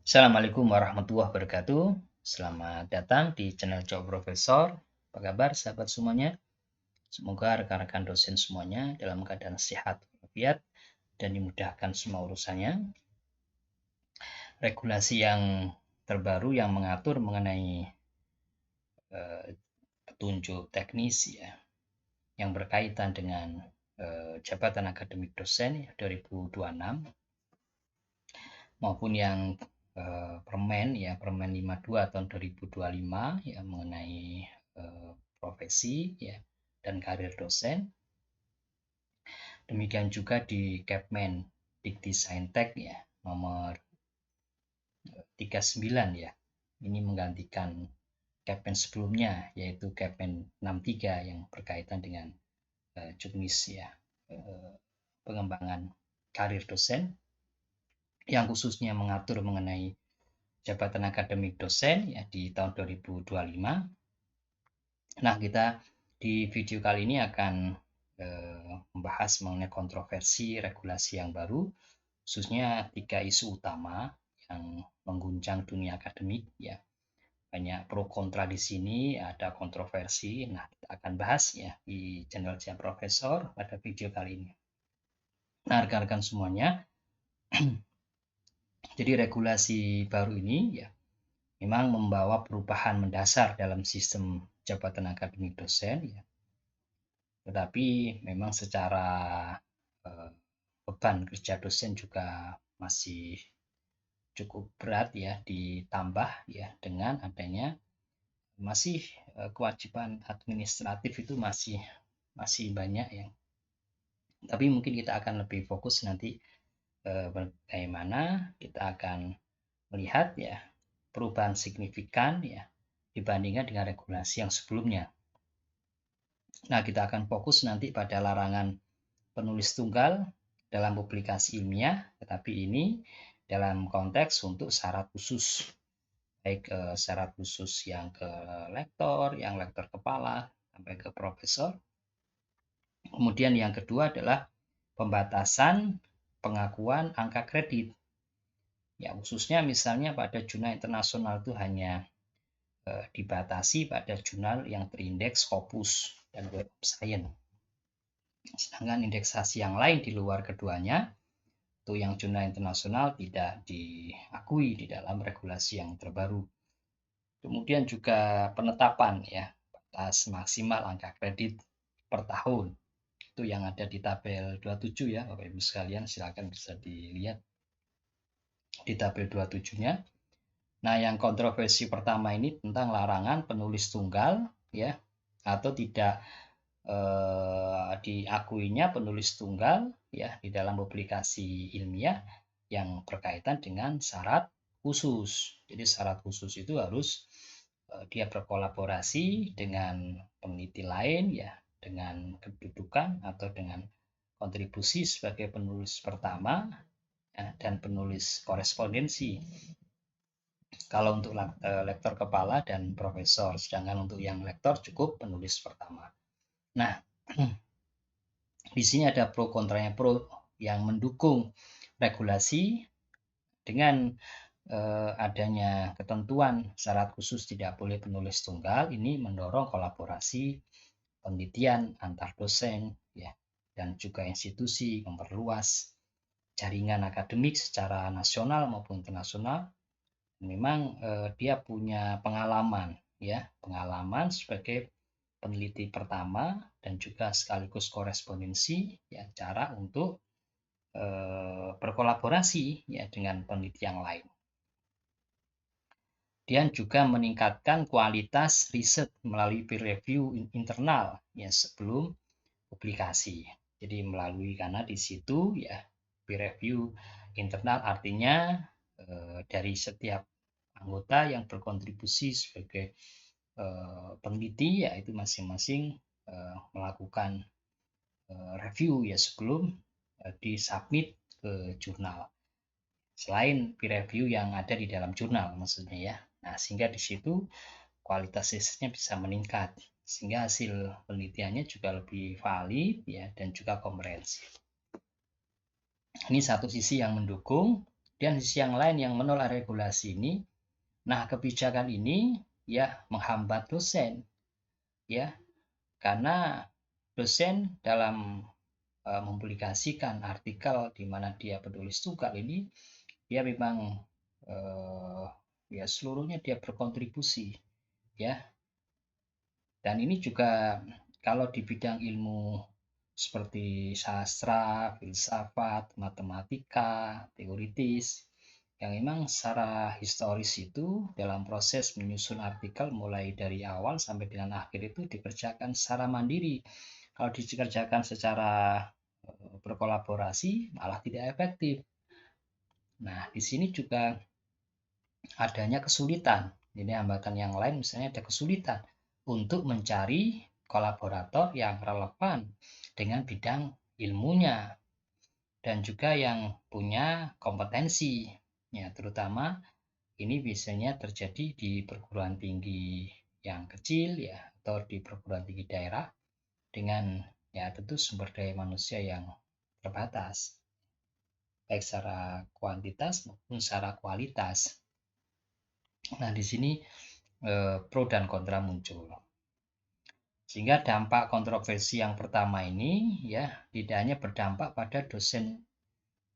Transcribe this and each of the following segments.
Assalamualaikum warahmatullahi wabarakatuh. Selamat datang di channel Cok Profesor. Apa kabar sahabat semuanya? Semoga rekan-rekan dosen semuanya dalam keadaan sehat walafiat dan dimudahkan semua urusannya. Regulasi yang terbaru yang mengatur mengenai petunjuk teknis ya, yang berkaitan dengan jabatan akademik dosen ya, 2026 maupun yang Permen 52 tahun 2025 ya mengenai profesi ya dan karir dosen. Demikian juga di Kepmen Dikti-Saintek ya nomor 39 ya. Ini menggantikan Kepmen sebelumnya yaitu Kepmen 63 yang berkaitan dengan juknis ya pengembangan karir dosen yang khususnya mengatur mengenai jabatan akademik dosen ya di tahun 2025. Nah, kita di video kali ini akan membahas mengenai kontroversi regulasi yang baru, khususnya 3 isu utama yang mengguncang dunia akademik ya. Banyak pro kontra di sini, ada kontroversi. Nah, kita akan bahas ya di channel Siap Profesor pada video kali ini. Nah, rekan-rekan semuanya, jadi regulasi baru ini ya memang membawa perubahan mendasar dalam sistem jabatan akademik dosen ya. Tetapi memang secara beban kerja dosen juga masih cukup berat ya, ditambah ya dengan adanya masih kewajiban administratif itu masih banyak ya. Tapi mungkin kita akan lebih fokus nanti bagaimana kita akan melihat ya perubahan signifikan ya dibandingkan dengan regulasi yang sebelumnya. Nah, kita akan fokus nanti pada larangan penulis tunggal dalam publikasi ilmiah, tetapi ini dalam konteks untuk syarat khusus, baik syarat khusus yang ke lektor, yang lektor kepala, sampai ke profesor. Kemudian yang kedua adalah pembatasan pengakuan angka kredit. Ya, khususnya misalnya pada jurnal internasional itu hanya dibatasi pada jurnal yang terindeks Scopus dan Web of Science. Sedangkan indeksasi yang lain di luar keduanya, itu yang jurnal internasional tidak diakui di dalam regulasi yang terbaru. Kemudian juga penetapan ya, batas maksimal angka kredit per tahun. Itu yang ada di tabel 27 ya, Bapak Ibu sekalian, silakan bisa dilihat di tabel 27-nya. Nah, yang kontroversi pertama ini tentang larangan penulis tunggal ya, atau tidak diakuinya penulis tunggal ya di dalam publikasi ilmiah yang berkaitan dengan syarat khusus. Jadi syarat khusus itu harus dia berkolaborasi dengan peneliti lain ya, dengan kedudukan atau dengan kontribusi sebagai penulis pertama ya, dan penulis korespondensi. Kalau untuk lektor kepala dan profesor, sedangkan untuk yang lektor cukup penulis pertama. Nah, di sini ada pro kontranya. Pro yang mendukung regulasi dengan adanya ketentuan syarat khusus tidak boleh penulis tunggal, ini mendorong kolaborasi penelitian antar dosen ya, dan juga institusi, memperluas jaringan akademik secara nasional maupun internasional. Memang dia punya pengalaman ya, pengalaman sebagai peneliti pertama dan juga sekaligus korespondensi ya, cara untuk berkolaborasi ya dengan peneliti yang lain. Dan juga meningkatkan kualitas riset melalui peer review internal ya sebelum publikasi. Jadi melalui, karena di situ ya peer review internal artinya dari setiap anggota yang berkontribusi sebagai peneliti yaitu masing-masing melakukan review ya sebelum disubmit ke jurnal. Selain peer review yang ada di dalam jurnal maksudnya ya. Nah, sehingga di situ kualitas risetnya bisa meningkat sehingga hasil penelitiannya juga lebih valid ya dan juga komprehensif. Ini satu sisi yang mendukung dan sisi yang lain yang menolak regulasi ini. Nah, kebijakan ini ya menghambat dosen ya, karena dosen dalam mempublikasikan artikel di mana dia penulis tunggal ini, dia memang ya seluruhnya dia berkontribusi ya. Dan ini juga kalau di bidang ilmu seperti sastra, filsafat, matematika, teoritis, yang memang secara historis itu dalam proses menyusun artikel mulai dari awal sampai dengan akhir itu dikerjakan secara mandiri. Kalau dikerjakan secara berkolaborasi malah tidak efektif. Nah, di sini juga adanya kesulitan. Jadi hambatan yang lain misalnya ada kesulitan untuk mencari kolaborator yang relevan dengan bidang ilmunya dan juga yang punya kompetensi. Ya, terutama ini biasanya terjadi di perguruan tinggi yang kecil ya atau di perguruan tinggi daerah dengan ya tentu sumber daya manusia yang terbatas, baik secara kuantitas maupun secara kualitas. Nah, di sini pro dan kontra muncul. Sehingga dampak kontroversi yang pertama ini ya tidak hanya berdampak pada dosen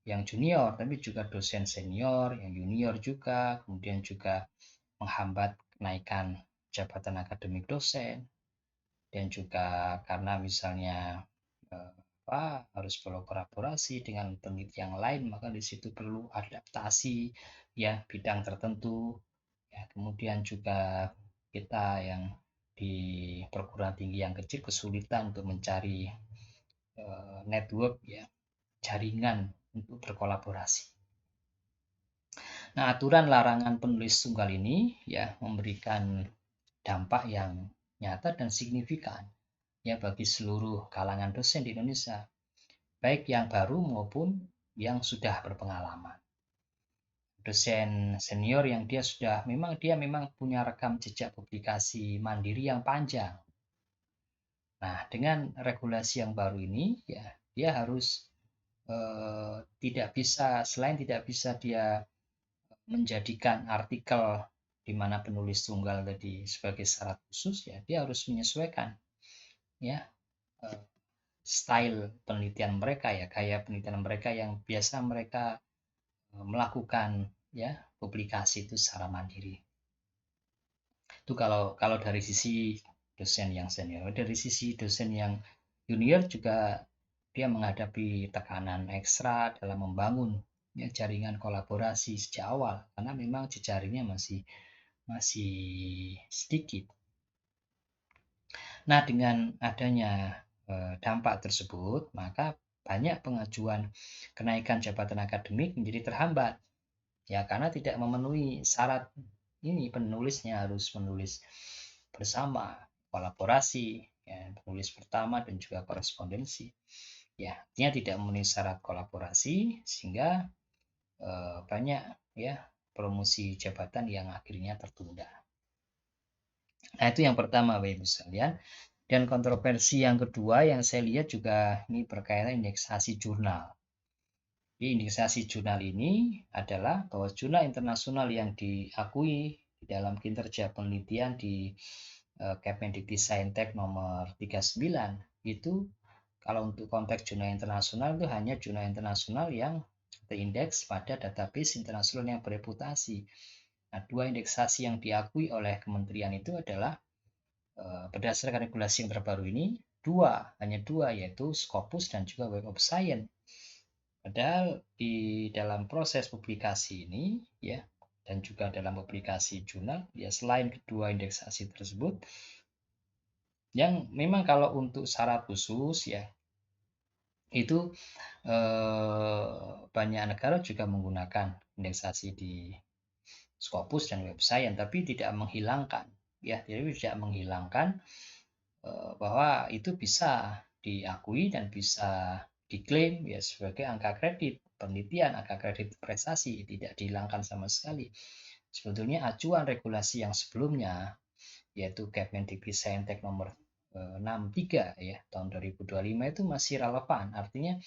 yang junior, tapi juga dosen senior, yang junior juga, kemudian juga menghambat kenaikan jabatan akademik dosen, dan juga karena misalnya harus berkolaborasi dengan peneliti yang lain, maka di situ perlu adaptasi ya bidang tertentu. Ya, kemudian juga kita yang di perguruan tinggi yang kecil kesulitan untuk mencari network ya, jaringan untuk berkolaborasi. Nah, aturan larangan penulis tunggal ini ya memberikan dampak yang nyata dan signifikan ya bagi seluruh kalangan dosen di Indonesia, baik yang baru maupun yang sudah berpengalaman. Dosen senior yang dia memang punya rekam jejak publikasi mandiri yang panjang. Nah, dengan regulasi yang baru ini ya dia harus tidak bisa dia menjadikan artikel di mana penulis tunggal tadi sebagai syarat khusus ya dia harus menyesuaikan ya style penelitian mereka ya, gaya penelitian mereka yang biasa mereka melakukan ya publikasi itu secara mandiri. Itu kalau dari sisi dosen yang senior. Dari sisi dosen yang junior juga dia menghadapi tekanan ekstra dalam membangun ya, jaringan kolaborasi sejak awal karena memang jejaringnya masih sedikit. Nah, dengan adanya dampak tersebut, maka banyak pengajuan kenaikan jabatan akademik menjadi terhambat. Ya, karena tidak memenuhi syarat ini, penulisnya harus menulis bersama, kolaborasi, ya, penulis pertama dan juga korespondensi. Ya, artinya tidak memenuhi syarat kolaborasi sehingga banyak ya promosi jabatan yang akhirnya tertunda. Nah, itu yang pertama, Bapak Ibu sekalian. Dan kontroversi yang kedua yang saya lihat juga ini berkaitan indeksasi jurnal. Jadi indeksasi jurnal ini adalah bahwa jurnal internasional yang diakui di dalam kinerja penelitian di Kemendikbudristek nomor 39 itu kalau untuk konteks jurnal internasional itu hanya jurnal internasional yang terindeks pada database internasional yang bereputasi. Nah, dua indeksasi yang diakui oleh kementerian itu adalah berdasarkan regulasi yang terbaru ini hanya dua yaitu Scopus dan juga Web of Science. Padahal di dalam proses publikasi ini ya dan juga dalam publikasi jurnal ya selain kedua indeksasi tersebut yang memang kalau untuk syarat khusus ya itu banyak negara juga menggunakan indeksasi di Scopus dan Web Science tapi tidak menghilangkan bahwa itu bisa diakui dan bisa diklaim ya sebagai angka kredit penelitian, angka kredit prestasi tidak dihilangkan sama sekali. Sebetulnya acuan regulasi yang sebelumnya yaitu Kemendikbudristek nomor 63 ya tahun 2025 itu masih relevan. Artinya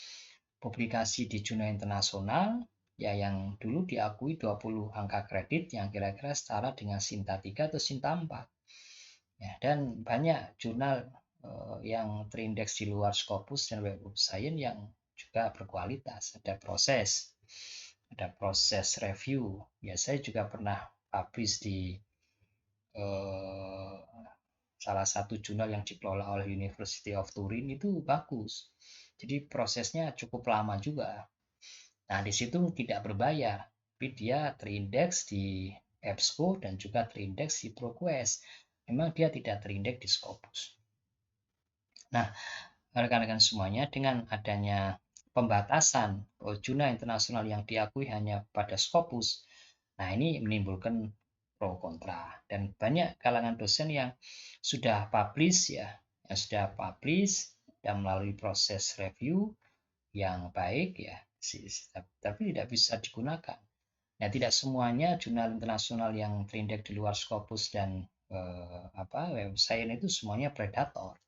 publikasi di jurnal internasional ya yang dulu diakui 20 angka kredit yang kira-kira setara dengan Sinta 3 atau Sinta 4. Ya, dan banyak jurnal yang terindeks di luar Scopus dan Web of Science yang juga berkualitas. Ada proses review. Ya, saya juga pernah publish di salah satu jurnal yang dikelola oleh University of Turin, itu bagus. Jadi prosesnya cukup lama juga. Nah, di situ tidak berbayar, tapi dia terindeks di EBSCO dan juga terindeks di ProQuest. Memang dia tidak terindeks di Scopus. Nah, rekan-rekan semuanya, dengan adanya pembatasan jurnal internasional yang diakui hanya pada Scopus, nah ini menimbulkan pro kontra, dan banyak kalangan dosen yang sudah publish dan melalui proses review yang baik ya, tapi tidak bisa digunakan. Nah, tidak semuanya jurnal internasional yang terindeks di luar Scopus dan Web Science itu semuanya predator.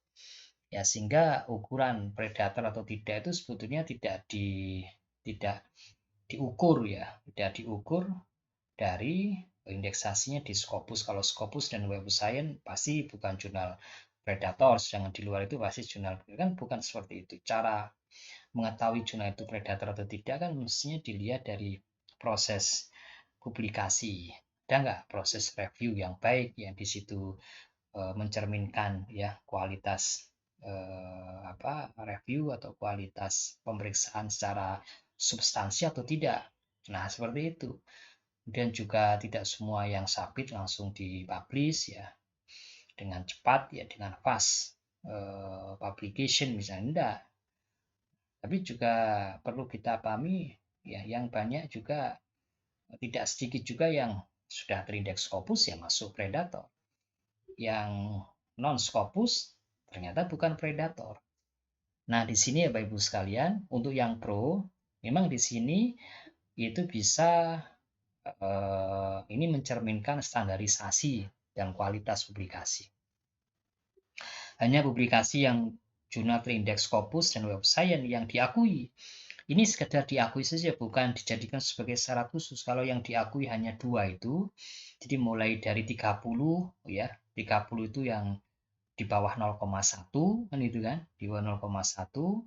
Ya, sehingga ukuran predator atau tidak itu sebetulnya tidak diukur ya, tidak diukur dari indeksasinya di Scopus. Kalau Scopus dan Web of Science pasti bukan jurnal predator, sedangkan di luar itu pasti jurnal, kan bukan seperti itu. Cara mengetahui jurnal itu predator atau tidak kan mestinya dilihat dari proses publikasi. Ada nggak proses review yang baik yang di situ mencerminkan ya kualitas review atau kualitas pemeriksaan secara substansi atau tidak. Nah, seperti itu. Kemudian juga tidak semua yang sabit langsung dipublish ya dengan cepat ya, dengan fast publication misalnya, enggak. Tapi juga perlu kita pahami ya, yang banyak juga tidak sedikit juga yang sudah terindeks Scopus ya masuk predator. Yang non Scopus ternyata bukan predator. Nah, di sini ya Bapak Ibu sekalian, untuk yang pro, memang di sini itu bisa ini mencerminkan standarisasi dan kualitas publikasi. Hanya publikasi yang jurnal terindeks Scopus dan Web of Science yang diakui. Ini sekedar diakui saja, bukan dijadikan sebagai syarat khusus. Kalau yang diakui hanya 2 itu, jadi mulai dari 30 ya, 30 itu yang di bawah 0,1 kan itu kan, di bawah 0,1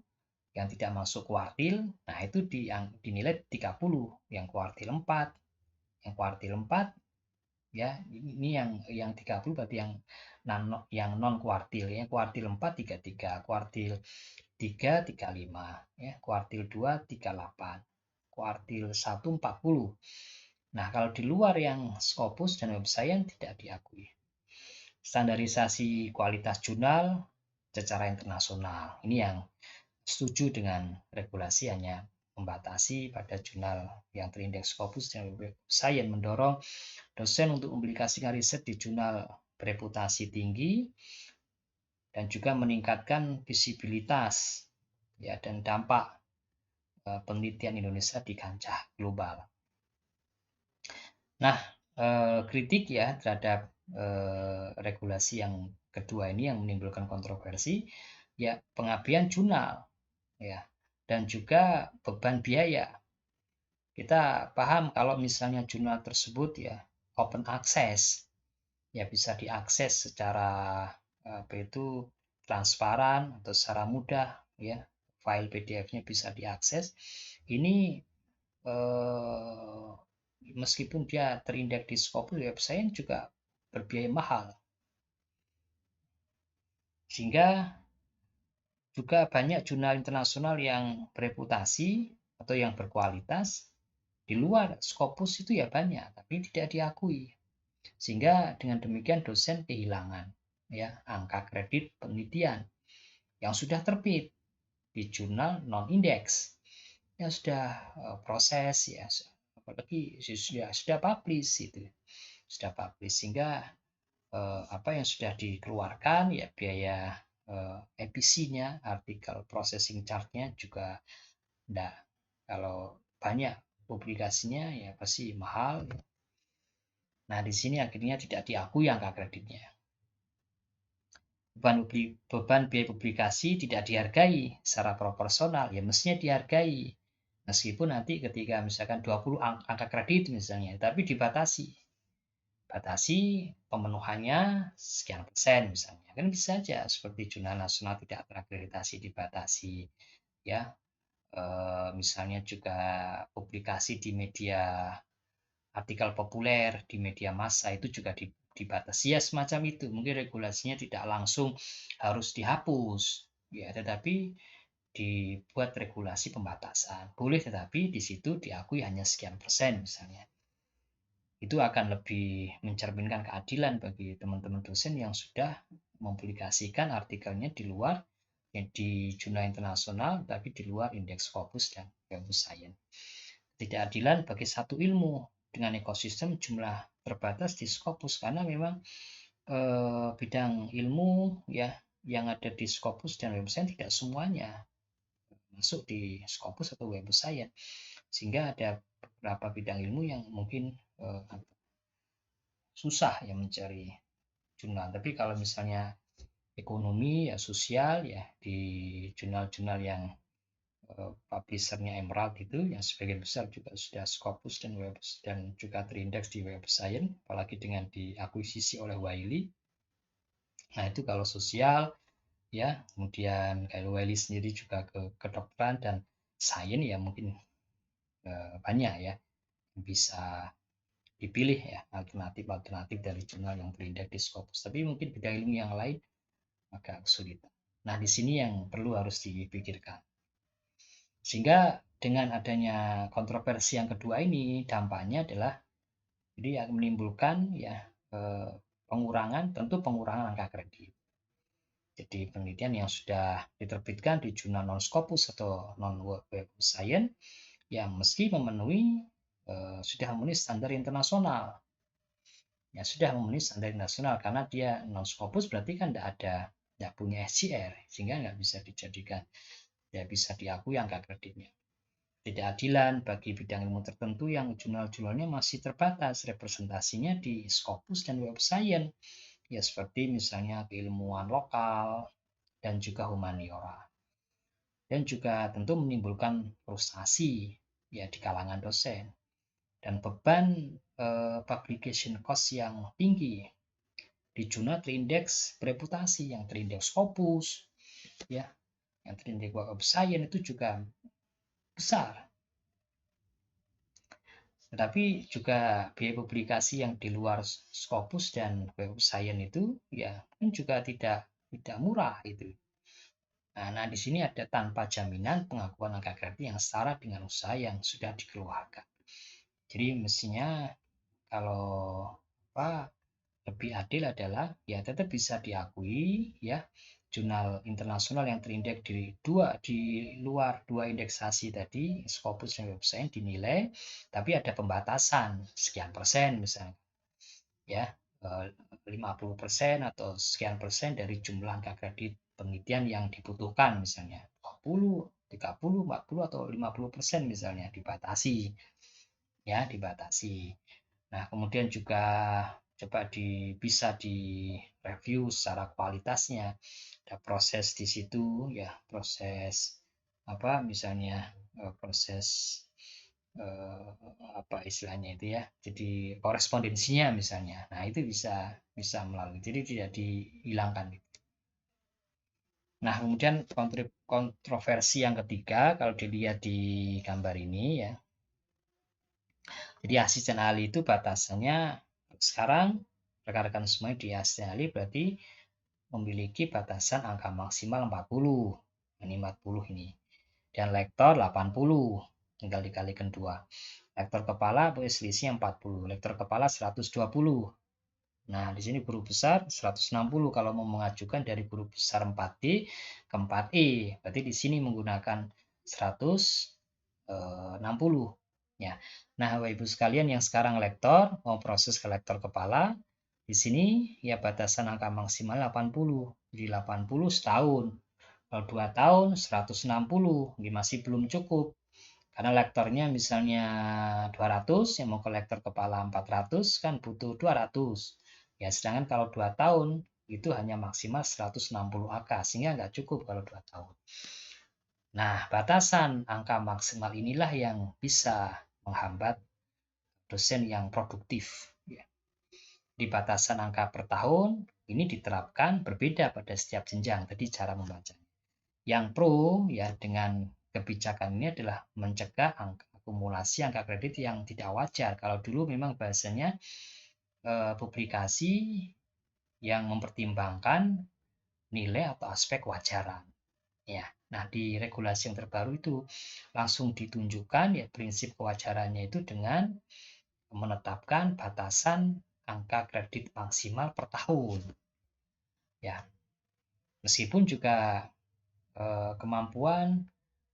yang tidak masuk kuartil, nah itu dinilai 30, yang kuartil 4, yang kuartil 4 ya, ini yang 30 berarti yang non kuartil ya, kuartil 4 33, kuartil 3 35 ya, kuartil 2 38, kuartil 1 40. Nah, kalau di luar yang Scopus dan Web Science tidak diakui. Standarisasi kualitas jurnal secara internasional. Ini yang setuju dengan regulasi hanya membatasi pada jurnal yang terindeks Scopus dan Web Science, mendorong dosen untuk mempublikasikan riset di jurnal bereputasi tinggi dan juga meningkatkan visibilitas ya dan dampak penelitian Indonesia di kancah global. Nah, kritik ya terhadap regulasi yang kedua ini yang menimbulkan kontroversi ya, pengabdian jurnal ya, dan juga beban biaya. Kita paham kalau misalnya jurnal tersebut ya open access, ya bisa diakses secara transparan atau secara mudah ya, file PDF-nya bisa diakses. Ini meskipun dia terindeks di Scopus Web Science juga berbiaya mahal, sehingga juga banyak jurnal internasional yang bereputasi atau yang berkualitas di luar Scopus itu ya banyak, tapi tidak diakui. Sehingga dengan demikian dosen kehilangan ya angka kredit penelitian yang sudah terbit di jurnal non indeks yang sudah proses ya, apalagi sudah publish itu, sudah publish, sehingga apa yang sudah dikeluarkan ya biaya EPC-nya, artikel processing charge-nya juga enggak. Kalau banyak publikasinya ya pasti mahal. Nah, di sini akhirnya tidak diakui angka kreditnya. Beban biaya publikasi tidak dihargai secara proporsional, ya mestinya dihargai. Meskipun nanti ketika misalkan 20 angka kredit misalnya, tapi dibatasi. Batasi pemenuhannya sekian persen misalnya. Kan bisa saja seperti jurnal nasional tidak terakreditasi dibatasi, ya. Misalnya juga publikasi di media, artikel populer di media massa itu juga dibatasi, ya semacam itu. Mungkin regulasinya tidak langsung harus dihapus, ya, tetapi dibuat regulasi pembatasan. Boleh, tetapi di situ diakui hanya sekian persen misalnya. Itu akan lebih mencerminkan keadilan bagi teman-teman dosen yang sudah mempublikasikan artikelnya di luar, di jurnal internasional, tapi di luar indeks Scopus dan Web of Science. Ketidakadilan bagi satu ilmu dengan ekosistem jumlah terbatas di Scopus, karena memang bidang ilmu ya yang ada di Scopus dan Web of Science tidak semuanya masuk di Scopus atau Web of Science, sehingga ada beberapa bidang ilmu yang mungkin susah ya mencari jurnal. Tapi kalau misalnya ekonomi ya, sosial ya, di jurnal-jurnal yang publishernya Emerald itu yang sebagian besar juga sudah Scopus dan juga terindeks di Web of Science, apalagi dengan diakuisisi oleh Wiley. Nah, itu kalau sosial ya, kemudian kalau Wiley sendiri juga ke kedokteran dan sains ya, mungkin banyak ya bisa dipilih ya alternatif dari jurnal yang terindeks di Scopus. Tapi mungkin bidang ilmu yang lain agak kesulitan. Nah, di sini yang perlu harus dipikirkan. Sehingga dengan adanya kontroversi yang kedua ini, dampaknya adalah jadi akan menimbulkan ya pengurangan, tentu pengurangan angka kredit. Jadi penelitian yang sudah diterbitkan di jurnal non-Scopus atau non-Web of Science yang meski sudah memenuhi standar internasional. Ya sudah memenuhi standar nasional, karena dia non Scopus berarti kan tidak punya SCR, sehingga nggak bisa dijadikan, ya bisa diakui angka kreditnya. Ketidakadilan bagi bidang ilmu tertentu yang jurnal-jurnalnya masih terbatas representasinya di Scopus dan Web of Science, ya seperti misalnya keilmuan lokal dan juga humaniora. Dan juga tentu menimbulkan frustasi ya di kalangan dosen dan beban publication cost yang tinggi di jurnal terindeks bereputasi, yang terindeks Scopus ya, yang terindeks Web of Science itu juga besar. Tetapi juga biaya publikasi yang di luar Scopus dan Web of Science itu ya juga tidak murah itu. Nah, di sini ada tanpa jaminan pengakuan angka kredit yang setara dengan usaha yang sudah dikeluarkan. Jadi mestinya kalau lebih adil adalah ya tetap bisa diakui ya jurnal internasional yang terindeks di luar dua indeksasi tadi, Scopus dan Web of Science, dinilai, tapi ada pembatasan sekian persen misalnya ya, 50% atau sekian persen dari jumlah angka kredit penelitian yang dibutuhkan, misalnya 20, 30, 40 atau 50% misalnya dibatasi ya, dibatasi. Nah, kemudian juga coba bisa direview secara kualitasnya. Ada proses di situ ya, proses misalnya proses apa istilahnya itu ya. Jadi korespondensinya misalnya. Nah, itu bisa melalui. Jadi tidak dihilangkan. Nah, kemudian kontroversi yang ketiga kalau dilihat di gambar ini ya. Jadi asisten ahli itu batasannya sekarang rekan-rekan semua di asisten ahli berarti memiliki batasan angka maksimal 40. Ini 40 ini. Dan lektor 80. Tinggal dikalikan 2. Lektor kepala boleh selisih 40. Lektor kepala 120. Nah, di sini guru besar 160 kalau mau mengajukan dari guru besar 4D ke 4E. Berarti di sini menggunakan 160. Ya. Nah, Bapak Ibu sekalian yang sekarang lektor mau proses ke lektor kepala, di sini ya batasan angka maksimal 80. Jadi 80 setahun. Kalau 2 tahun 160, ini masih belum cukup. Karena lektornya misalnya 200, yang mau ke lektor kepala 400 kan butuh 200. Ya, sedangkan kalau 2 tahun itu hanya maksimal 160 AK, sehingga nggak cukup kalau 2 tahun. Nah, batasan angka maksimal inilah yang bisa menghambat dosen yang produktif. Ya. Di batasan angka per tahun, ini diterapkan berbeda pada setiap jenjang. Tadi cara membacanya. Yang pro ya dengan kebijakan ini adalah mencegah akumulasi angka kredit yang tidak wajar. Kalau dulu memang bahasanya publikasi yang mempertimbangkan nilai atau aspek wajaran. Ya, nah di regulasi yang terbaru itu langsung ditunjukkan ya prinsip kewajarannya itu dengan menetapkan batasan angka kredit maksimal per tahun. Ya, meskipun juga kemampuan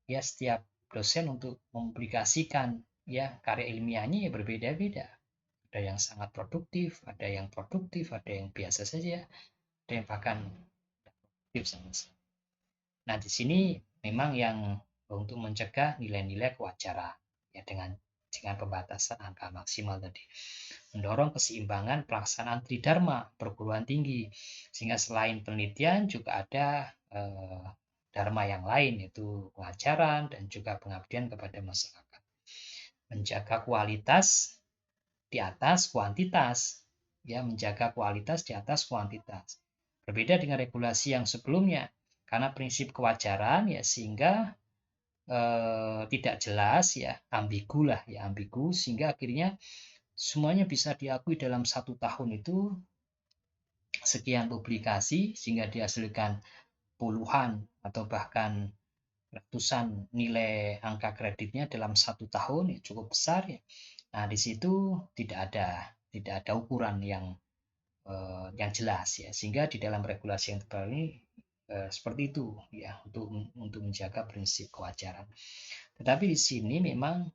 ya setiap dosen untuk mempublikasikan ya karya ilmiahnya ya berbeda-beda. Ada yang sangat produktif, ada yang biasa saja, ada yang bahkan produktif sama sekali. Nah, di sini memang yang untuk mencegah nilai-nilai kewajaran ya dengan pembatasan angka maksimal tadi. Mendorong keseimbangan pelaksanaan tridharma perguruan tinggi sehingga selain penelitian juga ada dharma yang lain yaitu pengajaran dan juga pengabdian kepada masyarakat. Menjaga kualitas di atas kuantitas ya menjaga kualitas di atas kuantitas. Berbeda dengan regulasi yang sebelumnya karena prinsip kewajaran ya sehingga tidak jelas ya ambigu sehingga akhirnya semuanya bisa diakui dalam 1 tahun itu sekian publikasi sehingga dihasilkan puluhan atau bahkan ratusan nilai angka kreditnya dalam 1 tahun ya cukup besar ya. Nah di situ tidak ada ukuran yang jelas ya sehingga di dalam regulasi yang terbaru ini seperti itu ya untuk menjaga prinsip kewajaran. Tetapi di sini memang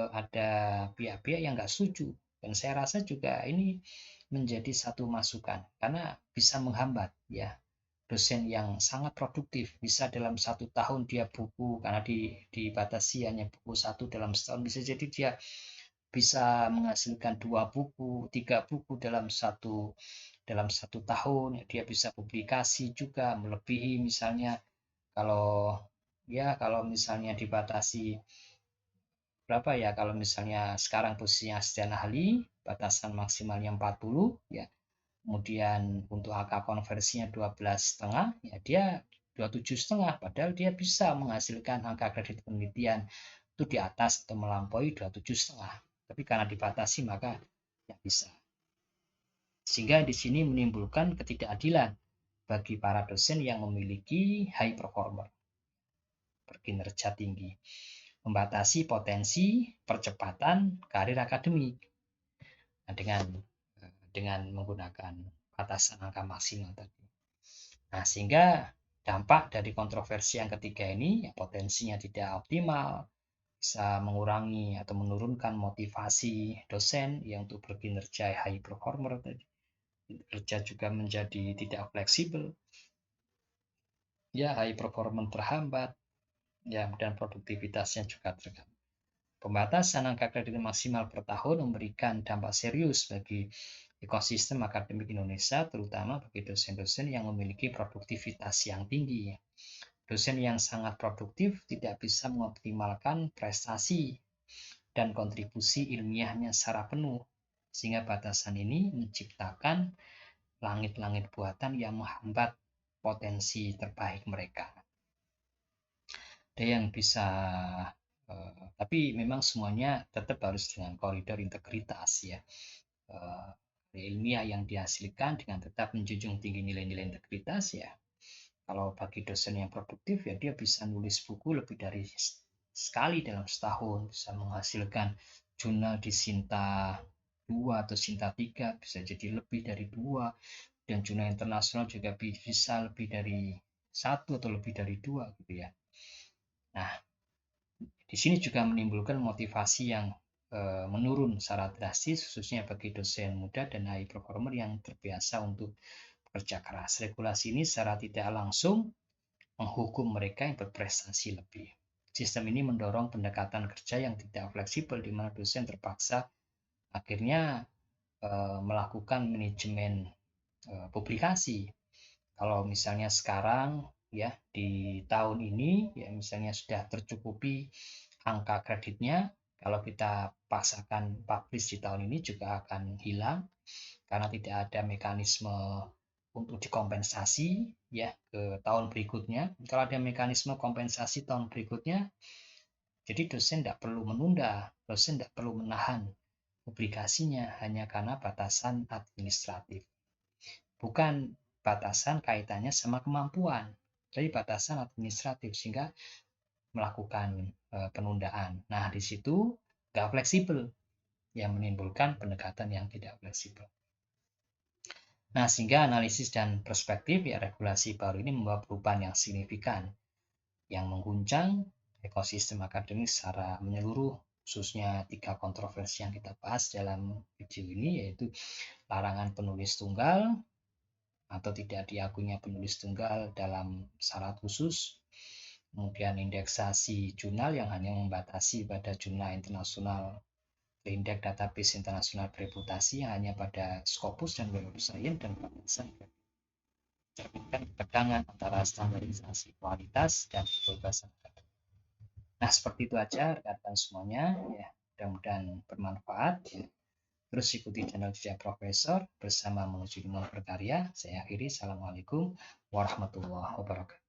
ada pihak-pihak yang nggak setuju dan saya rasa juga ini menjadi satu masukan karena bisa menghambat ya dosen yang sangat produktif bisa dalam 1 tahun dia buku karena dibatasi hanya buku satu dalam setahun bisa jadi dia bisa menghasilkan 2 buku, 3 buku dalam satu tahun. Dia bisa publikasi juga melebihi misalnya kalau misalnya dibatasi berapa ya kalau misalnya sekarang posisinya asisten ahli batasan maksimalnya 40 ya kemudian untuk angka konversinya 12,5 ya dia 27,5 padahal dia bisa menghasilkan angka kredit penelitian itu di atas atau melampaui 27,5 tapi karena dibatasi maka tidak bisa sehingga di sini menimbulkan ketidakadilan bagi para dosen yang memiliki high performer berkinerja tinggi membatasi potensi percepatan karir akademik nah, dengan menggunakan batasan angka maksimal tadi. Nah, sehingga dampak dari kontroversi yang ketiga ini ya potensinya tidak optimal, bisa mengurangi atau menurunkan motivasi dosen yang untuk berkinerja high performer tadi. Kerja juga menjadi tidak fleksibel. Ya, high performance terhambat, ya dan produktivitasnya juga terganggu. Pembatasan angka kredit maksimal per tahun memberikan dampak serius bagi ekosistem akademik Indonesia, terutama bagi dosen-dosen yang memiliki produktivitas yang tinggi. Dosen yang sangat produktif tidak bisa mengoptimalkan prestasi dan kontribusi ilmiahnya secara penuh, sehingga batasan ini menciptakan langit-langit buatan yang menghambat potensi terbaik mereka. Ada yang bisa tapi memang semuanya tetap harus dengan koridor integritas ya ilmiah yang dihasilkan dengan tetap menjunjung tinggi nilai-nilai integritas ya kalau bagi dosen yang produktif ya dia bisa nulis buku lebih dari sekali dalam setahun bisa menghasilkan jurnal di Sinta 2 atau Sinta 3 bisa jadi lebih dari 2 dan jurnal internasional juga bisa lebih dari 1 atau lebih dari 2 gitu ya. Nah, di sini juga menimbulkan motivasi yang menurun secara drastis khususnya bagi dosen muda dan high performer yang terbiasa untuk bekerja keras. Regulasi ini secara tidak langsung menghukum mereka yang berprestasi lebih. Sistem ini mendorong pendekatan kerja yang tidak fleksibel di mana dosen terpaksa akhirnya melakukan manajemen publikasi. Kalau misalnya sekarang ya di tahun ini ya misalnya sudah tercukupi angka kreditnya, kalau kita paksakan publish di tahun ini juga akan hilang karena tidak ada mekanisme untuk dikompensasi ya ke tahun berikutnya. Kalau ada mekanisme kompensasi tahun berikutnya, jadi dosen tidak perlu menunda, dosen tidak perlu menahan publikasinya hanya karena batasan administratif. Bukan batasan kaitannya sama kemampuan, tapi batasan administratif sehingga melakukan penundaan. Nah, di situ nggak fleksibel yang menimbulkan pendekatan yang tidak fleksibel. Nah, sehingga analisis dan perspektif ya regulasi baru ini membawa perubahan yang signifikan yang mengguncang ekosistem akademik secara menyeluruh, khususnya 3 kontroversi yang kita bahas dalam video ini, yaitu larangan penulis tunggal atau tidak diakuinya penulis tunggal dalam syarat khusus, kemudian indeksasi jurnal yang hanya membatasi pada jurnal internasional, indeks database internasional bereputasi yang hanya pada Scopus dan Web of Science, dan batasan mencerminkan ketegangan antara standarisasi kualitas dan kebebasan akademik. Nah, seperti itu aja rekan-rekan semuanya ya, mudah-mudahan bermanfaat ya. Terus ikuti channel Jejak Profesor bersama menuju ilmu berkarya. Saya akhiri, assalamualaikum warahmatullahi wabarakatuh.